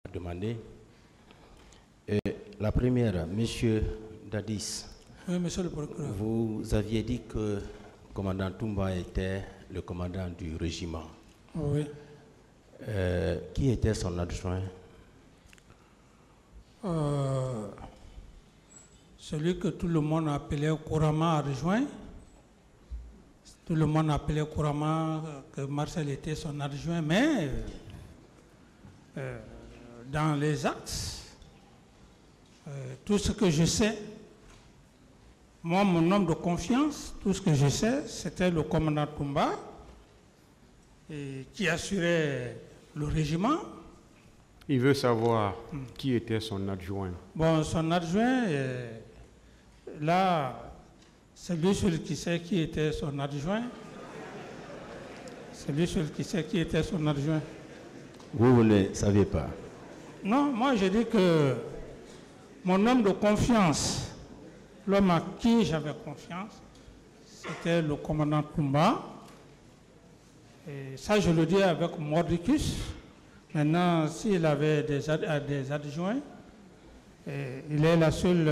Demander. La première, Monsieur Dadis. Oui, monsieur le procureur. Vous aviez dit que le commandant Toumba était le commandant du régiment. Oui. Qui était son adjoint? Celui que tout le monde appelait couramment adjoint. Tout le monde appelait couramment que Marcel était son adjoint, mais dans les actes, tout ce que je sais, moi, mon homme de confiance, tout ce que je sais, c'était le commandant Toumba qui assurait le régiment. Il veut savoir qui était son adjoint. Bon, son adjoint, là, c'est lui seul qui sait qui était son adjoint. C'est lui seul qui sait qui était son adjoint. Vous ne saviez pas? Non, moi je dis que mon homme de confiance, l'homme à qui j'avais confiance, c'était le commandant Toumba. Et ça, je le dis avec mordicus. Maintenant, s'il avait des adjoints, il est la seule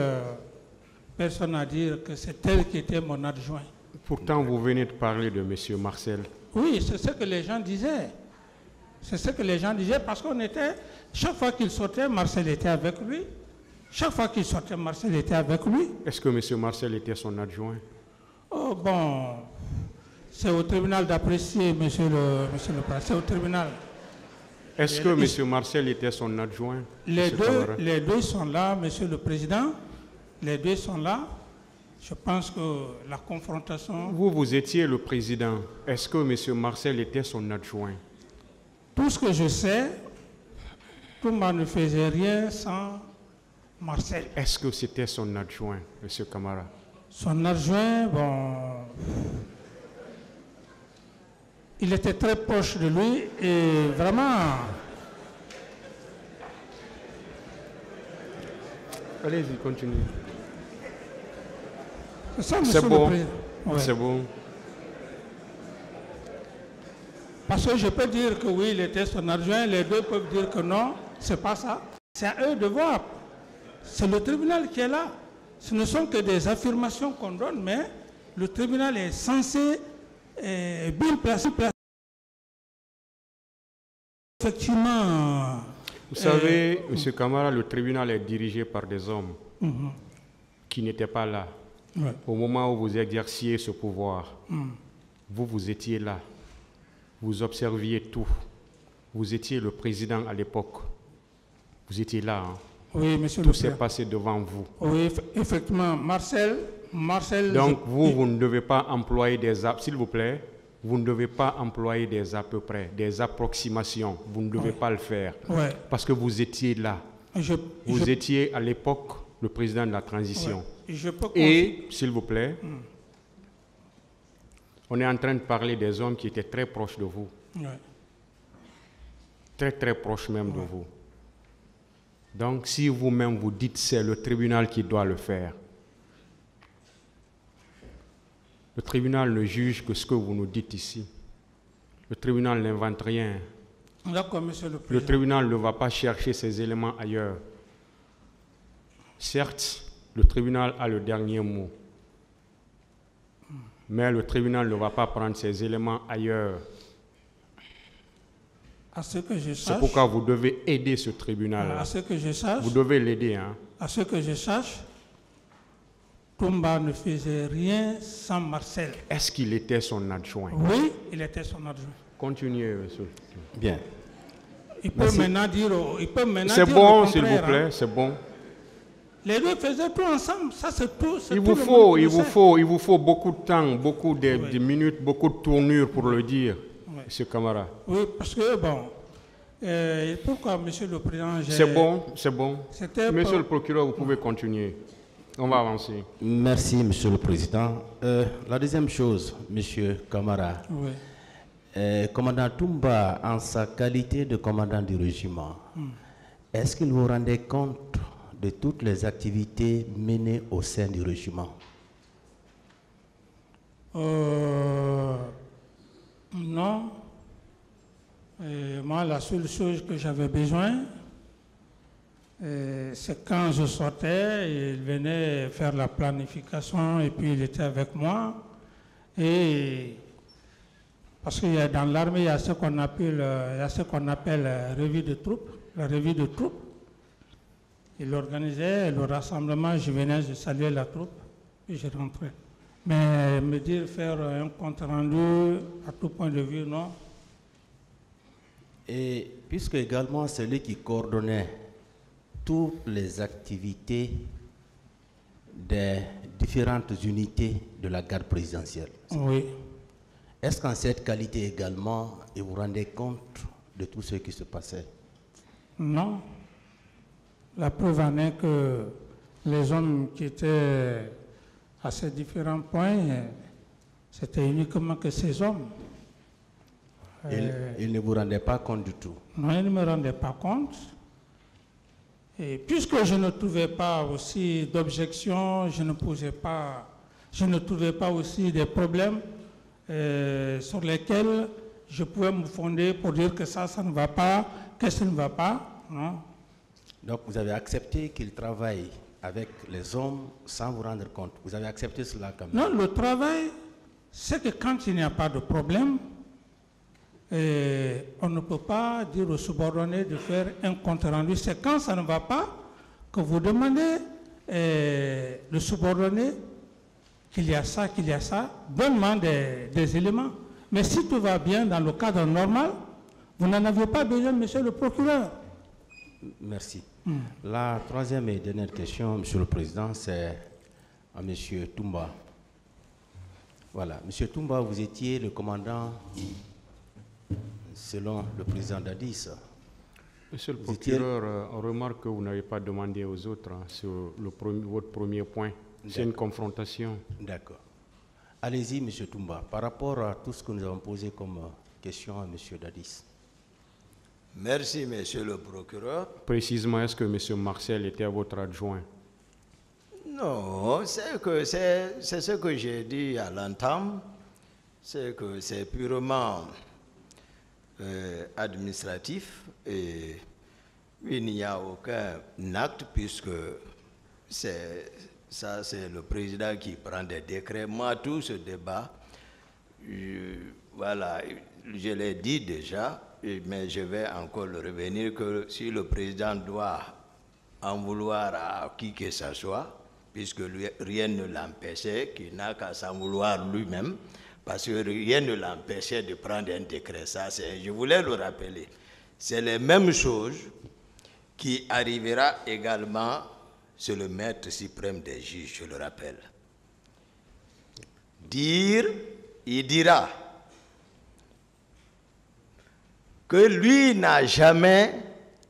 personne à dire que c'est elle qui était mon adjoint. Pourtant, vous venez de parler de M. Marcel. Oui, c'est ce que les gens disaient. C'est ce que les gens disaient parce qu'on était, chaque fois qu'il sortait, Marcel était avec lui. Chaque fois qu'il sortait, Marcel était avec lui. Est-ce que M. Marcel était son adjoint? Oh bon, c'est au tribunal d'apprécier, monsieur le président. C'est au tribunal. Est-ce que M. Marcel était son adjoint? Les deux sont là, monsieur le président. Les deux sont là. Je pense que la confrontation... Vous étiez le président. Est-ce que M. Marcel était son adjoint? Tout ce que je sais, tout le monde ne faisait rien sans Marcel. Est-ce que c'était son adjoint, M. Camara? Son adjoint, bon... Il était très proche de lui et vraiment... Allez-y, continue. C'est bon. Ouais. C'est bon. Parce que je peux dire que oui, il était son adjoint, les deux peuvent dire que non, c'est pas ça. C'est à eux de voir. C'est le tribunal qui est là. Ce ne sont que des affirmations qu'on donne, mais le tribunal est censé bien placer. Effectivement. Vous savez, M. Camara, le tribunal est dirigé par des hommes qui n'étaient pas là. Ouais. Au moment où vous exerciez ce pouvoir, vous étiez là. Vous observiez tout. Vous étiez le président à l'époque. Vous étiez là. Hein. Oui, monsieur tout le s'est passé devant vous. Oui, effectivement. Marcel... Donc, vous ne devez pas employer des... S'il vous plaît, vous ne devez pas employer des à peu près, des approximations. Vous ne devez pas le faire. Ouais. Parce que vous étiez là. Vous étiez à l'époque le président de la transition. Ouais. Et, s'il vous plaît, on est en train de parler des hommes qui étaient très proches de vous. Ouais. Très, très proches même de vous. Donc, si vous-même vous dites c'est le tribunal qui doit le faire, le tribunal ne juge que ce que vous nous dites ici. Le tribunal n'invente rien. D'accord, monsieur le président. Le tribunal ne va pas chercher ces éléments ailleurs. Certes, le tribunal a le dernier mot. Mais le tribunal ne va pas prendre ces éléments ailleurs. À ce que je sache. C'est pourquoi vous devez aider ce tribunal. À ce que je sache. Vous devez l'aider. Hein. À ce que je sache, Toumba ne faisait rien sans Marcel. Est-ce qu'il était son adjoint? Oui, il était son adjoint. Continuez, monsieur. Bien. Il peut maintenant dire... C'est bon, s'il vous plaît, hein. C'est bon. Les deux faisaient tout ensemble, ça c'est tout. Il vous faut beaucoup de temps, beaucoup de minutes, beaucoup de tournures pour le dire, monsieur Camara. Oui, parce que bon, pourquoi, monsieur le président, c'est bon. Monsieur le procureur, vous pouvez continuer. On va avancer. Merci, monsieur le président. La deuxième chose, monsieur Camara. Oui. Commandant Toumba, en sa qualité de commandant du régiment, est-ce qu'il vous rendait compte de toutes les activités menées au sein du régiment? Non. Moi, la seule chose que j'avais besoin, C'est quand je sortais, il venait faire la planification et puis il était avec moi. Et parce que dans l'armée, il y a ce qu'on appelle, revue de troupes, la revue de troupes. Il organisait le rassemblement, je venais, je saluais la troupe, et je rentrais. Mais me dire faire un compte rendu à tout point de vue, non. Et puisque également celui qui coordonnait toutes les activités des différentes unités de la garde présidentielle. Oui. Est-ce qu'en cette qualité également, vous vous rendez compte de tout ce qui se passait? Non. La preuve en est que les hommes qui étaient à ces différents points, c'était uniquement que ces hommes. Ils ne vous rendaient pas compte du tout? Non, ils ne me rendaient pas compte. Et puisque je ne trouvais pas aussi d'objections, je ne trouvais pas aussi des problèmes sur lesquels je pouvais me fonder pour dire que ça ne va pas, que ça ne va pas. Non. Donc vous avez accepté qu'il travaille avec les hommes sans vous rendre compte. Vous avez accepté cela quand même? Non, le travail, c'est que quand il n'y a pas de problème, on ne peut pas dire aux subordonnés de faire un compte rendu. C'est quand ça ne va pas que vous demandez le subordonné qu'il y a ça, donne-moi des éléments. Mais si tout va bien dans le cadre normal, vous n'en avez pas besoin, monsieur le procureur. Merci. La troisième et dernière question, monsieur le Président, c'est à monsieur Toumba. Voilà, monsieur Toumba, vous étiez le commandant selon le président Dadis. Monsieur le procureur, on remarque que vous n'avez pas demandé aux autres sur votre premier point. C'est une confrontation. D'accord. Allez-y, monsieur Toumba, par rapport à tout ce que nous avons posé comme question à monsieur Dadis. Merci, monsieur le procureur. Précisément, est-ce que monsieur Marcel était votre adjoint? Non, c'est ce que j'ai dit à l'entame, c'est que c'est purement administratif et il n'y a aucun acte puisque c'est le président qui prend des décrets. Moi, tout ce débat, voilà, je l'ai dit déjà, mais je vais encore le revenir que si le président doit en vouloir à qui que ce soit, puisque lui, rien ne l'empêchait, qu'il n'a qu'à s'en vouloir lui-même, parce que rien ne l'empêchait de prendre un décret. Ça, je voulais le rappeler. C'est la même chose qui arrivera également sur le maître suprême des juges, je le rappelle. Il dira que lui n'a jamais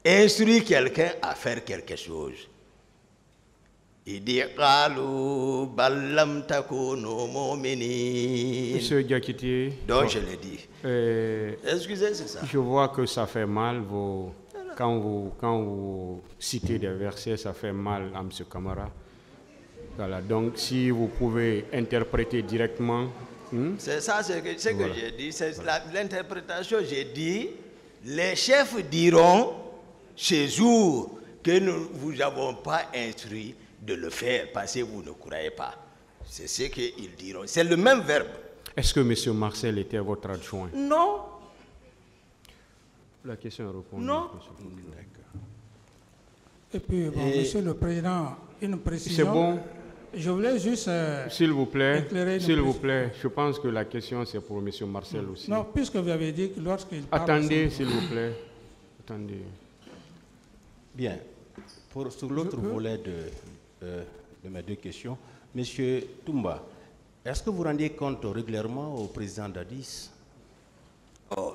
instruit quelqu'un à faire quelque chose. Il dit Monsieur Diakité. Donc je l'ai dit. Excusez, c'est ça. Je vois que ça fait mal quand vous citez des versets, ça fait mal à M. Camara. Voilà, donc si vous pouvez interpréter directement. C'est ça ce que j'ai dit. C'est l'interprétation, j'ai dit, les chefs diront ce jour que nous ne vous avons pas instruit de le faire parce que vous ne croyez pas. C'est ce qu'ils diront. C'est le même verbe. Est-ce que M. Marcel était votre adjoint? Non. La question est répondue. Non. Et puis, bon, monsieur le Président, une précision. C'est bon. Je voulais juste. S'il vous plaît, je pense que la question c'est pour M. Marcel aussi. Non, puisque vous avez dit que lorsqu'il parle. Attendez, s'il vous plaît. Attendez. Bien. Sur l'autre volet de mes deux questions, M. Toumba, est-ce que vous rendez compte régulièrement au président Dadis?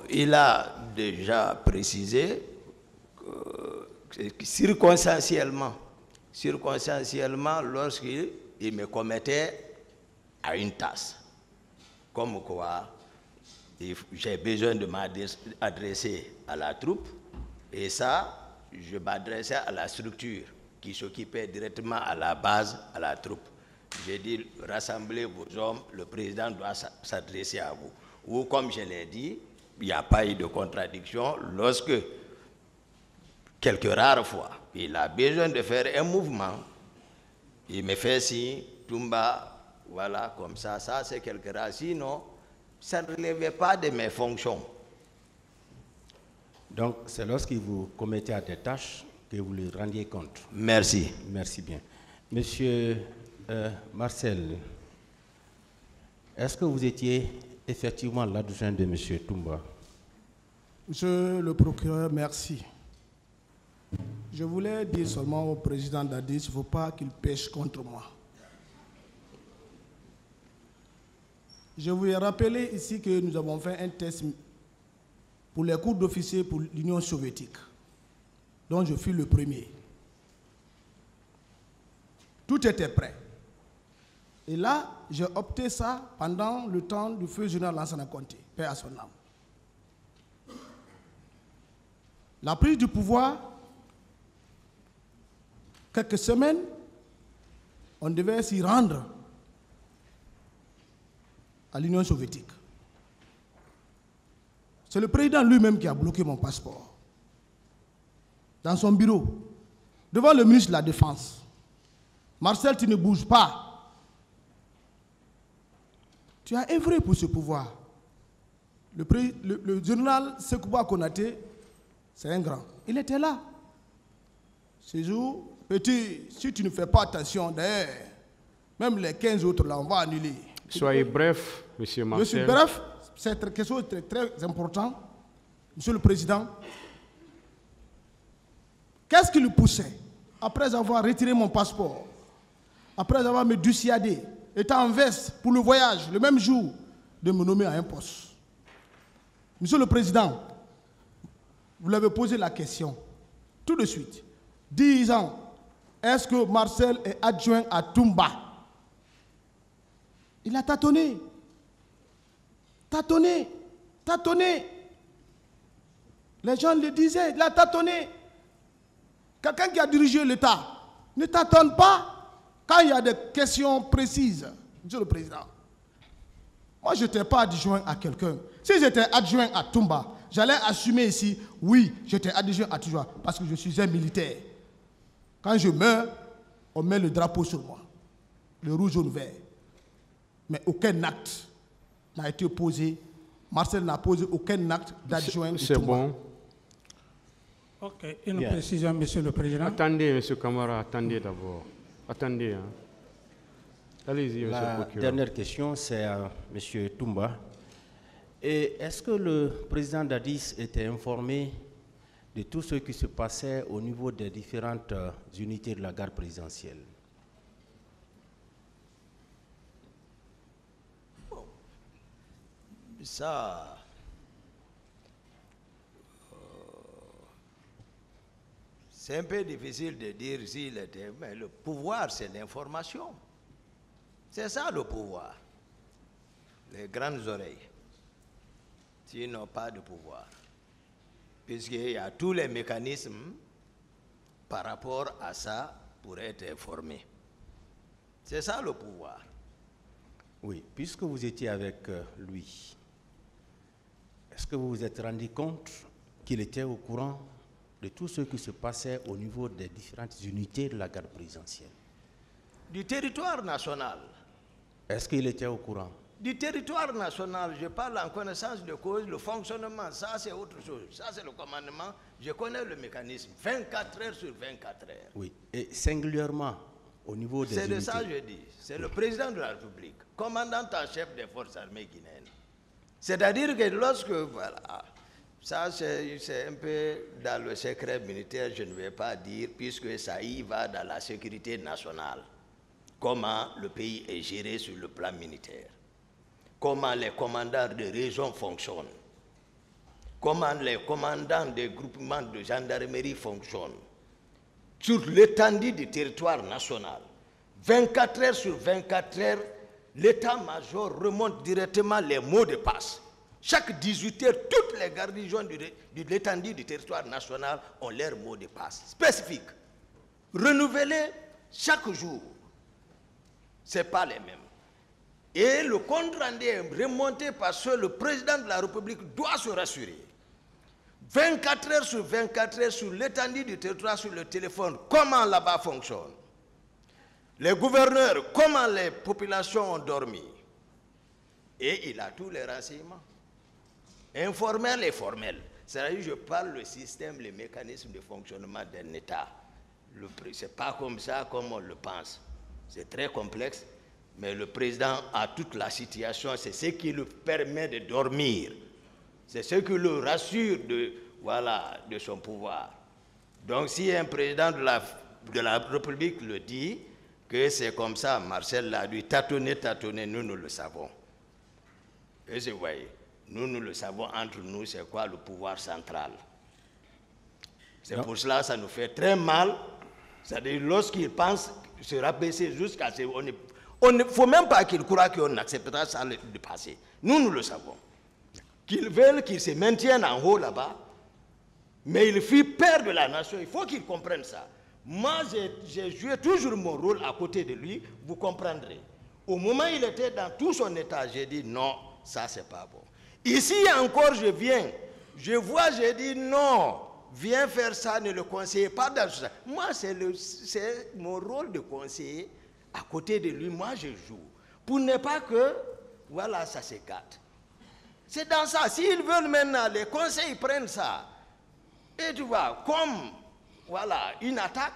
Il a déjà précisé que circonstanciellement, lorsqu'il me commettait à une tâche, comme quoi j'ai besoin de m'adresser à la troupe, et ça, je m'adressais à la structure qui s'occupait directement à la base, à la troupe. J'ai dit, rassemblez vos hommes, le président doit s'adresser à vous. Ou comme je l'ai dit, il n'y a pas eu de contradiction lorsque, quelques rares fois, il a besoin de faire un mouvement. Il me fait signe, Toumba, voilà, comme ça c'est quelque chose. Sinon, ça ne relevait pas de mes fonctions. Donc, c'est lorsque vous commettez à des tâches que vous lui rendiez compte. Merci. Merci bien. Monsieur Marcel, est-ce que vous étiez effectivement l'adjoint de Monsieur Toumba? Monsieur le procureur, merci. Je voulais dire seulement au président Dadis, il ne faut pas qu'il pêche contre moi. Je voulais rappeler ici que nous avons fait un test pour les cours d'officier pour l'Union soviétique, dont je fus le premier. Tout était prêt. Et là, j'ai opté ça pendant le temps du feu général Lansana Conté, paix à son âme. La prise du pouvoir, quelques semaines, on devait s'y rendre à l'Union soviétique. C'est le président lui-même qui a bloqué mon passeport. Dans son bureau, devant le ministre de la Défense. Marcel, tu ne bouges pas. Tu as œuvré pour ce pouvoir. Le général Sekouba Konaté, c'est un grand. Il était là. Ce jour, petit, si tu ne fais pas attention, d'ailleurs, même les 15 autres là, on va annuler. Soyez bref, monsieur Marcel. Je suis bref, c'est quelque chose de très important. Monsieur le Président, qu'est-ce qui le poussait, après avoir retiré mon passeport, après avoir me dissuadé, étant en veste pour le voyage, le même jour, de me nommer à un poste? Monsieur le Président, vous l'avez posé la question tout de suite, disant, est-ce que Marcel est adjoint à Toumba? Il a tâtonné. Tâtonné. Tâtonné. Les gens le disaient, il a tâtonné. Quelqu'un qui a dirigé l'État ne tâtonne pas quand il y a des questions précises. Monsieur le Président, moi je n'étais pas adjoint à quelqu'un. Si j'étais adjoint à Toumba, j'allais assumer ici, oui, j'étais adjoint à Toumba parce que je suis un militaire. Quand je meurs, on met le drapeau sur moi, le rouge, jaune, vert. Mais aucun acte n'a été posé. Marcel n'a posé aucun acte d'adjoint. C'est bon. Ok, une précision, Monsieur le Président. Attendez, Monsieur Camara, attendez d'abord. Attendez. Hein. Allez-y, Monsieur le procureur. La dernière question, c'est à Monsieur Toumba. Et est-ce que le président Dadis était informé de tout ce qui se passait au niveau des différentes unités de la garde présidentielle? Ça, c'est un peu difficile de dire s'il était, mais le pouvoir, c'est l'information. C'est ça le pouvoir. Les grandes oreilles, s'ils n'ont pas de pouvoir, puisqu'il y a tous les mécanismes par rapport à ça pour être informé. C'est ça le pouvoir. Oui, puisque vous étiez avec lui, est-ce que vous vous êtes rendu compte qu'il était au courant de tout ce qui se passait au niveau des différentes unités de la garde présidentielle? Du territoire national. Est-ce qu'il était au courant? Du territoire national, je parle en connaissance de cause, le fonctionnement, ça c'est autre chose. Ça c'est le commandement, je connais le mécanisme, 24 heures sur 24 heures. Oui, et singulièrement au niveau des unités. C'est de ça que je dis, c'est le président de la République, commandant en chef des forces armées guinéennes. C'est-à-dire que lorsque, voilà, ça c'est un peu dans le secret militaire, je ne vais pas dire, puisque ça y va dans la sécurité nationale. Comment le pays est géré sur le plan militaire. Comment les commandants de région fonctionnent. Comment les commandants des groupements de gendarmerie fonctionnent. Sur l'étendue du territoire national. 24 heures sur 24 heures, l'état-major remonte directement les mots de passe. Chaque 18 heures, toutes les garnisons de l'étendue du territoire national ont leurs mots de passe spécifiques. Renouvelés chaque jour. Ce n'est pas les mêmes. Et le compte rendu est remonté parce que le président de la République doit se rassurer. 24 heures sur 24 heures sur l'étendue du territoire, sur le téléphone, comment là-bas fonctionne. Les gouverneurs, comment les populations ont dormi. Et il a tous les renseignements, informels et formels. C'est-à-dire, je parle le système, les mécanismes de fonctionnement d'un État. Ce n'est pas comme ça, comme on le pense. C'est très complexe, mais le président a toute la situation. C'est ce qui lui permet de dormir. C'est ce qui le rassure de son pouvoir. Donc, si un président de la République le dit, que c'est comme ça, Marcel l'a dit, tâtonner, nous le savons. Et vous voyez, nous le savons entre nous, c'est quoi le pouvoir central. C'est pour cela que ça nous fait très mal. C'est-à-dire, lorsqu'il pense se rabaisser jusqu'à ce... Il ne faut même pas qu'il croit qu'on acceptera ça de passer. Nous le savons. Qu'ils veulent qu'ils se maintiennent en haut là-bas, mais il fit peur de la nation. Il faut qu'ils comprennent ça. Moi, j'ai joué toujours mon rôle à côté de lui, vous comprendrez. Au moment où il était dans tout son état, j'ai dit non, ça c'est pas bon. Ici encore, je viens, je vois, j'ai dit non, viens faire ça, ne le conseillez pas dans ça. Moi, c'est mon rôle de conseiller. À côté de lui, moi je joue. Pour ne pas que, voilà, ça se gâte. C'est dans ça. S'ils veulent maintenant, les conseils prennent ça. Et tu vois, comme, voilà, une attaque,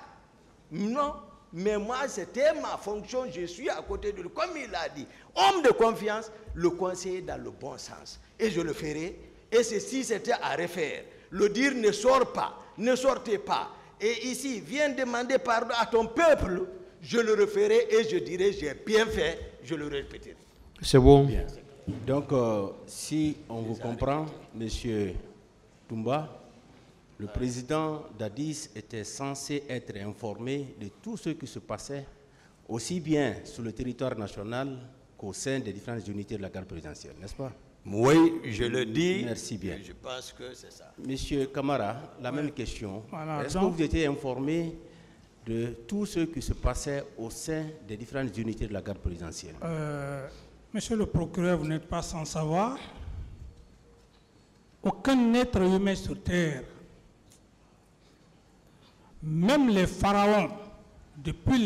non. Mais moi, c'était ma fonction, je suis à côté de lui. Comme il a dit, homme de confiance, le conseiller dans le bon sens. Et je le ferai. Et ceci, c'était à refaire. Le dire ne sort pas, ne sortez pas. Et ici, viens demander pardon à ton peuple. Je le referai et je dirai, j'ai bien fait, je le répéterai. C'est bon. Bien. Donc, si on vous comprend, Monsieur Toumba, le président d'Addis était censé être informé de tout ce qui se passait, aussi bien sur le territoire national qu'au sein des différentes unités de la garde présidentielle, n'est-ce pas? Oui, je le dis. Merci bien. Je pense que c'est ça. Monsieur Camara, la même question. Voilà, est-ce que vous étiez informé de tout ce qui se passait au sein des différentes unités de la garde présidentielle? Monsieur le procureur, vous n'êtes pas sans savoir. Aucun être humain sur terre, même les pharaons, depuis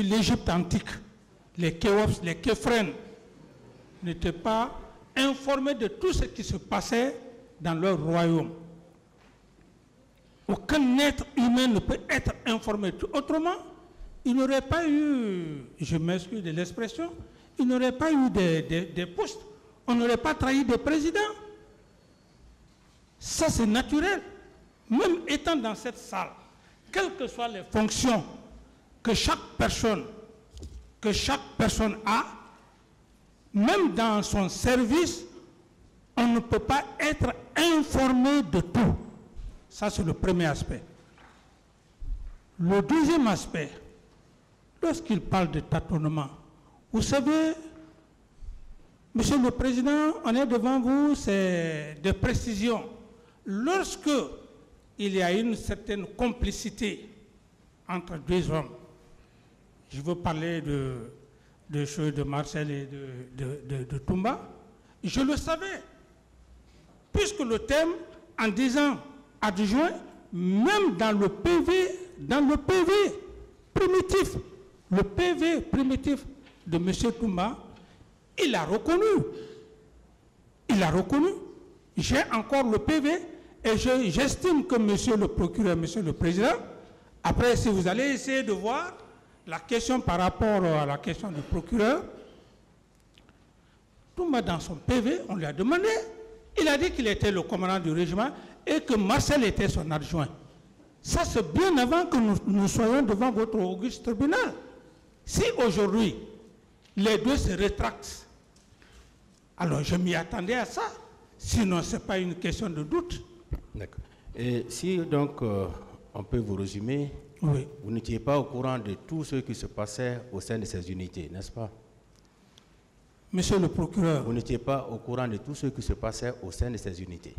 l'Égypte antique, les Khéops, les Képhrènes, n'étaient pas informés de tout ce qui se passait dans leur royaume. Aucun être humain ne peut être informé. Autrement, il n'aurait pas eu, je m'excuse de l'expression, il n'aurait pas eu des postes. On n'aurait pas trahi des présidents. Ça, c'est naturel. Même étant dans cette salle, quelles que soient les fonctions que chaque personne a, même dans son service, on ne peut pas être informé de tout. Ça, c'est le premier aspect. Le deuxième aspect, lorsqu'il parle de tâtonnement, vous savez, Monsieur le Président, on est devant vous, c'est des précisions. Lorsque il y a une certaine complicité entre deux hommes, je veux parler de choses de Marcel et de Toumba, je le savais, puisque le thème, en disant adjoint, même dans le PV primitif de M. Toumba, il a reconnu. J'ai encore le PV et j'estime que monsieur le procureur, monsieur le président, après si vous allez essayer de voir la question par rapport à la question du procureur, Toumba dans son PV, on lui a demandé, il a dit qu'il était le commandant du régiment et que Marcel était son adjoint. Ça c'est bien avant que nous soyons devant votre auguste tribunal. Si aujourd'hui, les deux se rétractent, alors je m'y attendais à ça. Sinon, ce n'est pas une question de doute. D'accord. Et si donc, on peut vous résumer, oui. Vous n'étiez pas au courant de tout ce qui se passait au sein de ces unités, n'est-ce pas? Monsieur le procureur. Vous n'étiez pas au courant de tout ce qui se passait au sein de ces unités.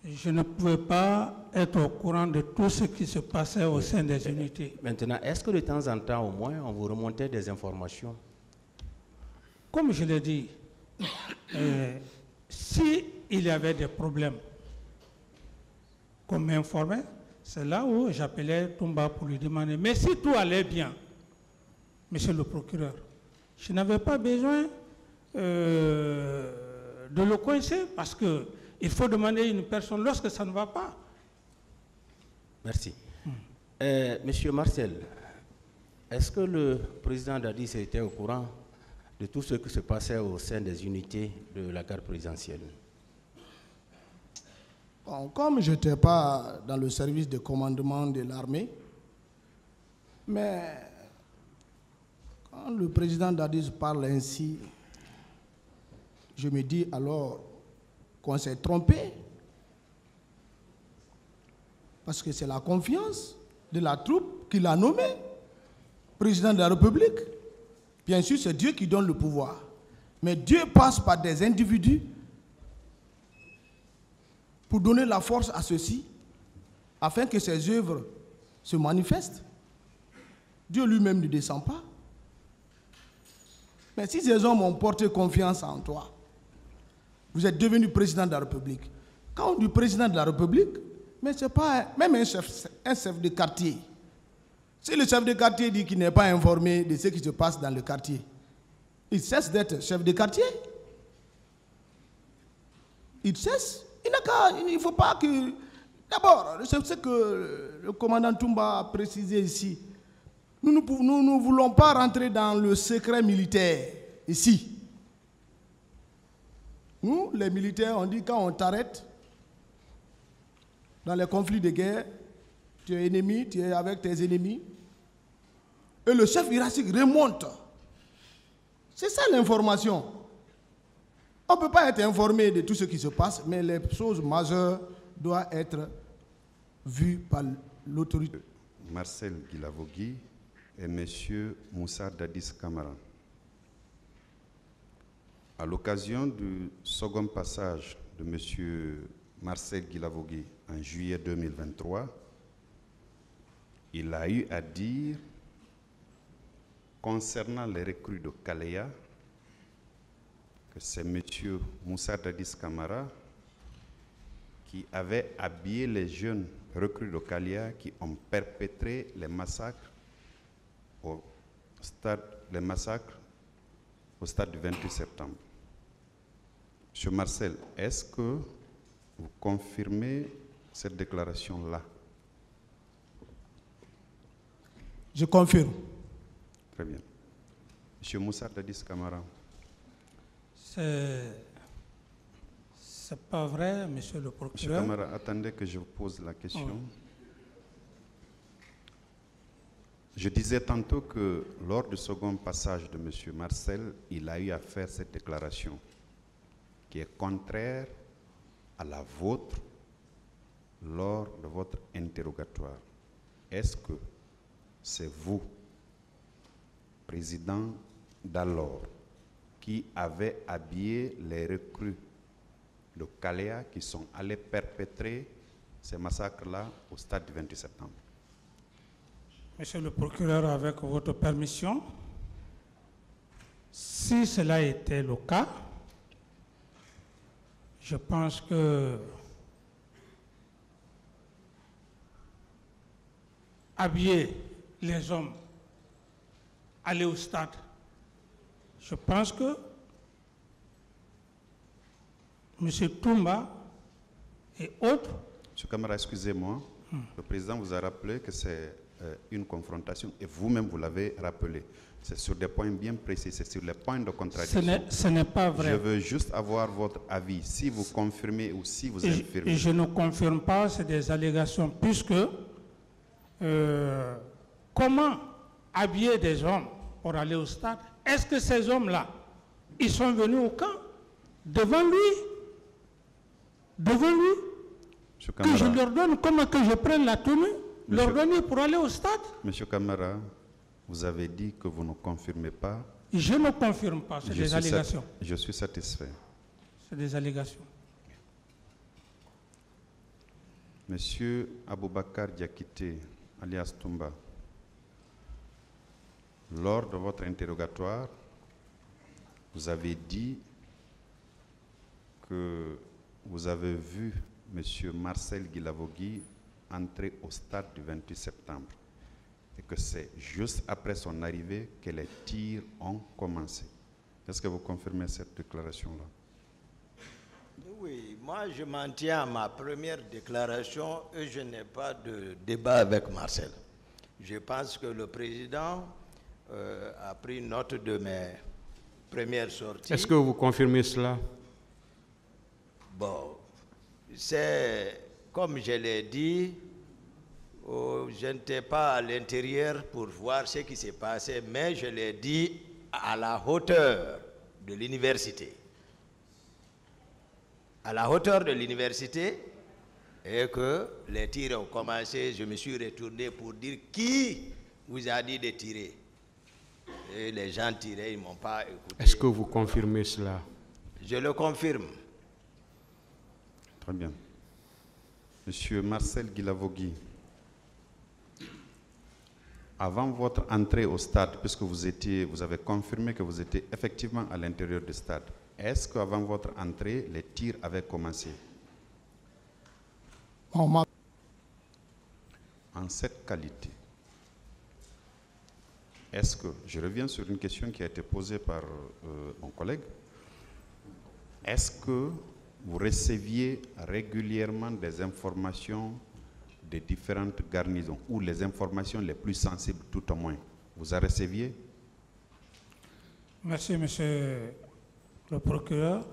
Je ne pouvais pas être au courant de tout ce qui se passait au sein des unités. Maintenant, est-ce que de temps en temps, au moins, on vous remontait des informations? Comme je l'ai dit, si il y avait des problèmes, qu'on m'informait. C'est là où j'appelais Toumba pour lui demander, mais si tout allait bien, monsieur le procureur, je n'avais pas besoin de le coincer parce qu'il faut demander à une personne lorsque ça ne va pas. Merci. Monsieur Marcel, est-ce que le président Dadis était au courant de tout ce qui se passait au sein des unités de la garde présidentielle? Bon, comme je n'étais pas dans le service de commandement de l'armée, mais quand le président Dadis parle ainsi, je me dis alors qu'on s'est trompé. Parce que c'est la confiance de la troupe qui l'a nommé président de la République. Bien sûr, c'est Dieu qui donne le pouvoir. Mais Dieu passe par des individus pour donner la force à ceux-ci, afin que ses œuvres se manifestent. Dieu lui-même ne descend pas. Mais si ces hommes ont porté confiance en toi, vous êtes devenu président de la République. Quand on dit président de la République, mais ce n'est pas même un chef de quartier. Si le chef de quartier dit qu'il n'est pas informé de ce qui se passe dans le quartier, il cesse d'être chef de quartier. Il cesse. Il ne faut pas que... D'abord, c'est ce que le commandant Toumba a précisé ici. Nous ne voulons pas rentrer dans le secret militaire ici. Nous, les militaires, on dit quand on t'arrête, dans les conflits de guerre, tu es ennemi, tu es avec tes ennemis. Et le chef hiérarchique remonte. C'est ça l'information. On ne peut pas être informé de tout ce qui se passe, mais les choses majeures doivent être vues par l'autorité. Marcel Guilavogui et M. Moussa Dadis Camara. À l'occasion du second passage de M. Marcel Guilavogui en juillet 2023, il a eu à dire concernant les recrues de Kalea que c'est M. Moussa Dadis Camara qui avait habillé les jeunes recrues de Kalea qui ont perpétré les massacres au stade du 28 septembre. M. Marcel, est-ce que vous confirmez cette déclaration-là? Je confirme. Très bien. M. Moussa Dadis Camara. C'est pas vrai, monsieur le procureur. M. Camara, attendez que je vous pose la question. Oh. Je disais tantôt que lors du second passage de M. Marcel, il a eu à faire cette déclaration qui est contraire à la vôtre lors de votre interrogatoire. Est-ce que c'est vous, président d'alors, qui avez habillé les recrues de Kalea qui sont allés perpétrer ces massacres-là au stade du 28 septembre? Monsieur le procureur, avec votre permission, si cela était le cas, je pense que habiller les hommes, aller au stade, je pense que M. Toumba et autres... M. Camara, excusez-moi, le président vous a rappelé que c'est une confrontation et vous-même vous l'avez rappelé. C'est sur des points bien précis, c'est sur les points de contradiction. Ce n'est pas vrai. Je veux juste avoir votre avis, si vous confirmez ou si vous infirmez. Et je ne confirme pas, c'est des allégations, puisque comment habiller des hommes pour aller au stade? Est-ce que ces hommes-là, ils sont venus au camp devant lui? Que je leur donne, comment que je prenne la tenue, leur donner pour aller au stade? Monsieur Camara, vous avez dit que vous ne confirmez pas. Je ne confirme pas, c'est des allégations. Je suis satisfait. C'est des allégations. Monsieur Aboubakar Diakité, alias Toumba, lors de votre interrogatoire, vous avez dit que vous avez vu M. Marcel Guilavogui entrer au stade du 28 septembre et que c'est juste après son arrivée que les tirs ont commencé. Est-ce que vous confirmez cette déclaration-là? Oui, moi je m'en tiens à ma première déclaration et je n'ai pas de débat avec Marcel. Je pense que le président a pris note de mes premières sorties. Est-ce que vous confirmez cela? Bon, c'est comme je l'ai dit, je n'étais pas à l'intérieur pour voir ce qui s'est passé, mais je l'ai dit à la hauteur de l'université. À la hauteur de l'université, et que les tirs ont commencé, je me suis retourné pour dire qui vous a dit de tirer. Et les gens tiraient, ils ne m'ont pas écouté. Est-ce que vous confirmez cela? Je le confirme. Très bien. Monsieur Marcel Guilavogui, avant votre entrée au stade, puisque vous avez confirmé que vous étiez effectivement à l'intérieur du stade, est-ce qu'avant votre entrée, les tirs avaient commencé? En cette qualité, est-ce que, je reviens sur une question qui a été posée par mon collègue, est-ce que vous receviez régulièrement des informations des différentes garnisons, ou les informations les plus sensibles tout au moins? Vous en receviez? Merci, monsieur le procureur.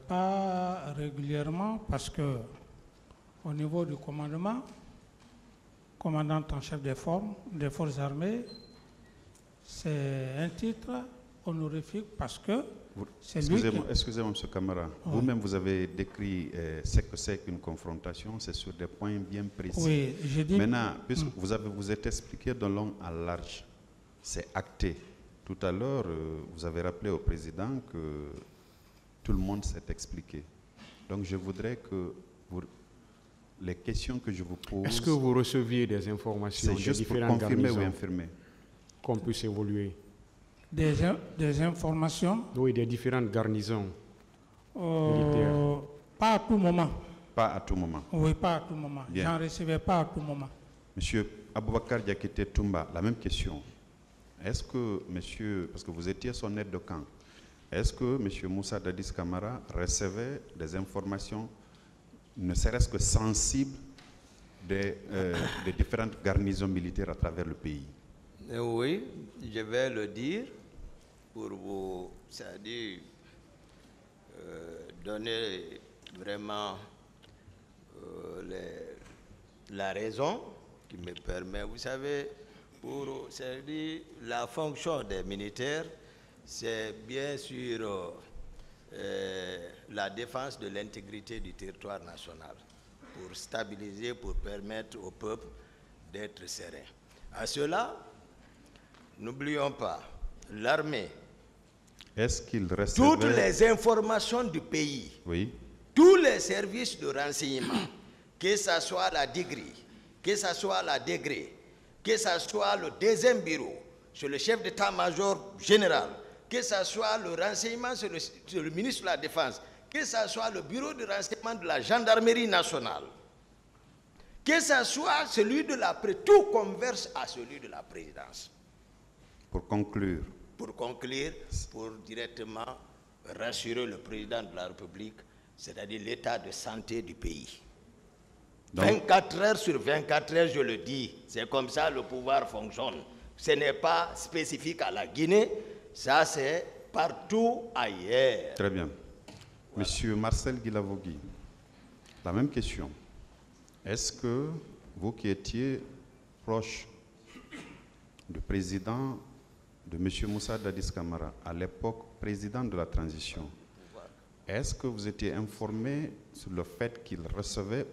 Pas régulièrement, parce que au niveau du commandement, commandant en chef des forces armées, c'est un titre honorifique parce que c'est lui qui... Excusez-moi, M. Camara. Ouais. Vous-même, vous avez décrit ce que c'est qu'une confrontation. C'est sur des points bien précis. Oui, j'ai dit... Maintenant, puisque vous êtes expliqué de long à large, c'est acté. Tout à l'heure, vous avez rappelé au président que tout le monde s'est expliqué. Donc, je voudrais que les questions que je vous pose... Est-ce que vous receviez des informations des différentes garnisons? C'est juste pour confirmer ou infirmer. Qu'on puisse évoluer. Des informations? Oui, des différentes garnisons militaires. Pas à tout moment. Pas à tout moment. Oui, pas à tout moment. J'en recevais pas à tout moment. Monsieur Aboubakar Diakité Toumba, la même question. Est-ce que, monsieur, parce que vous étiez son aide de camp, est-ce que monsieur Moussa Dadis Camara recevait des informations, ne serait-ce que sensibles, des différentes garnisons militaires à travers le pays? Oui, je vais le dire pour vous, c'est-à-dire donner vraiment la raison qui me permet, vous savez, pour c'est-à-dire la fonction des militaires, c'est bien sûr la défense de l'intégrité du territoire national, pour stabiliser, pour permettre au peuple d'être serein. À cela, n'oublions pas, l'armée, est-ce qu'il recevait... toutes les informations du pays, oui, tous les services de renseignement, que ce soit la DIGRI, que ce soit la DEGRE, que ce soit le deuxième bureau, sur le chef d'état-major général, que ce soit le renseignement sur le ministre de la Défense, que ce soit le bureau de renseignement de la gendarmerie nationale, que ce soit celui de la présidence, tout converge à celui de la présidence. Pour conclure. Pour conclure, pour directement rassurer le président de la République, c'est-à-dire l'état de santé du pays. Donc, 24 heures sur 24 heures, je le dis, c'est comme ça le pouvoir fonctionne. Ce n'est pas spécifique à la Guinée, ça c'est partout ailleurs. Très bien. Voilà. Monsieur Marcel Guilavogui, la même question. Est-ce que vous qui étiez proche du président de M. Moussa Dadis Camara, à l'époque président de la transition, est-ce que vous étiez informé sur le fait qu'il recevait ou